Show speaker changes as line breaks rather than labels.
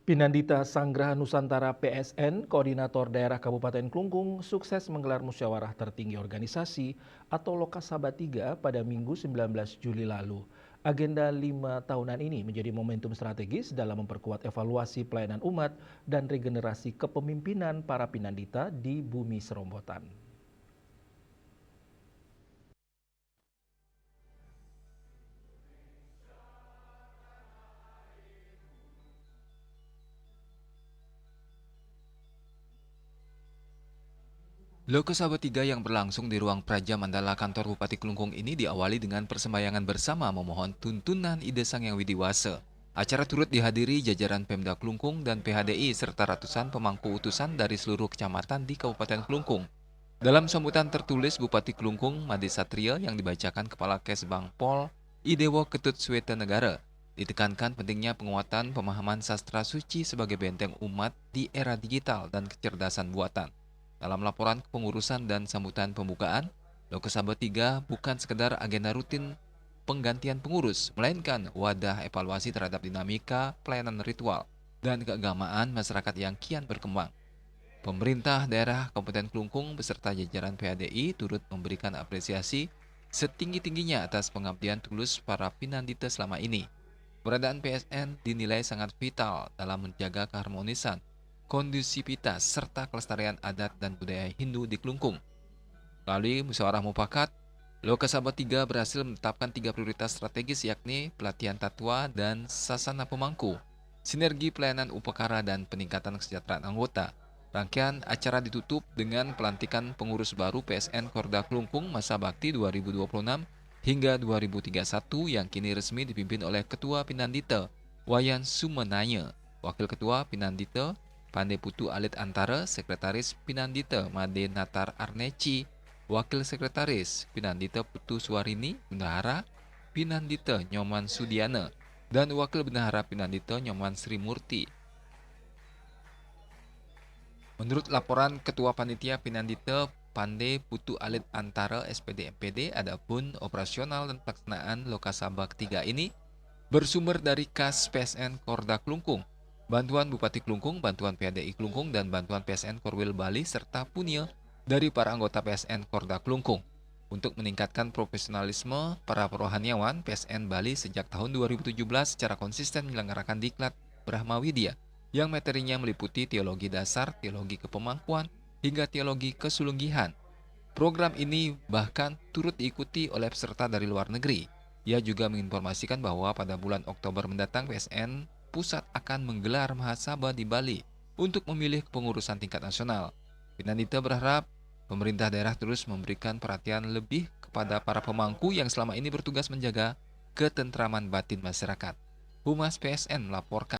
Pinandita Sanggraha Nusantara PSN, Koordinator Daerah Kabupaten Klungkung, sukses menggelar musyawarah tertinggi organisasi atau Lokasaba 3 pada Minggu 19 Juli lalu. Agenda 5 tahunan ini menjadi momentum strategis dalam memperkuat evaluasi pelayanan umat dan regenerasi kepemimpinan para pinandita di bumi Serombotan.
Lokasaba 3 yang berlangsung di ruang Praja Mandala kantor Bupati Klungkung ini diawali dengan persembayangan bersama memohon tuntunan Ide Sang Yang Widiwase. Acara turut dihadiri jajaran Pemda Klungkung dan PHDI serta ratusan pemangku utusan dari seluruh kecamatan di Kabupaten Klungkung. Dalam sambutan tertulis Bupati Klungkung Made Satrio yang dibacakan Kepala Kesbang Pol Idewo Ketut Sweta Negara, ditekankan pentingnya penguatan pemahaman sastra suci sebagai benteng umat di era digital dan kecerdasan buatan. Dalam laporan kepengurusan dan sambutan pembukaan, Lokasaba 3 bukan sekedar agenda rutin penggantian pengurus, melainkan wadah evaluasi terhadap dinamika pelayanan ritual dan keagamaan masyarakat yang kian berkembang. Pemerintah daerah Kabupaten Klungkung beserta jajaran PHDI turut memberikan apresiasi setinggi-tingginya atas pengabdian tulus para pinandita selama ini. Keberadaan PSN dinilai sangat vital dalam menjaga keharmonisan, kondusivitas, serta kelestarian adat dan budaya Hindu di Klungkung. Melalui musyawarah mufakat, Lokasaba 3 berhasil menetapkan 3 prioritas strategis yakni pelatihan tatwa dan sasana pemangku, sinergi pelayanan upakara dan peningkatan kesejahteraan anggota. Rangkaian acara ditutup dengan pelantikan pengurus baru PSN Korda Klungkung masa bakti 2026 hingga 2031 yang kini resmi dipimpin oleh Ketua Pinandita Wayan Sumenanya, Wakil Ketua Pinandita Pande Putu Alit Antara, Sekretaris Pinandita Made Natar Arneci, Wakil Sekretaris Pinandita Putu Suwarini, Bendahara Pinandita Nyoman Sudiana, dan Wakil Bendahara Pinandita Nyoman Sri Murti. Menurut laporan Ketua Panitia Pinandita Pande Putu Alit Antara SPD MPD, adapun operasional dan pelaksanaan Lokasaba 3 ini bersumber dari kas PSN Korda Klungkung, bantuan Bupati Klungkung, bantuan PHDI Klungkung, dan bantuan PSN Korwil Bali serta punya dari para anggota PSN Korda Klungkung. Untuk meningkatkan profesionalisme para perohaniawan, PSN Bali sejak tahun 2017 secara konsisten menyelenggarakan diklat Brahma Widya yang materinya meliputi teologi dasar, teologi kepemangkuan, hingga teologi kesulunggihan. Program ini bahkan turut diikuti oleh peserta dari luar negeri. Ia juga menginformasikan bahwa pada bulan Oktober mendatang PSN Pusat akan menggelar Mahasaba di Bali untuk memilih kepengurusan tingkat nasional. Pinandita berharap pemerintah daerah terus memberikan perhatian lebih kepada para pemangku yang selama ini bertugas menjaga ketentraman batin masyarakat. Humas PSN melaporkan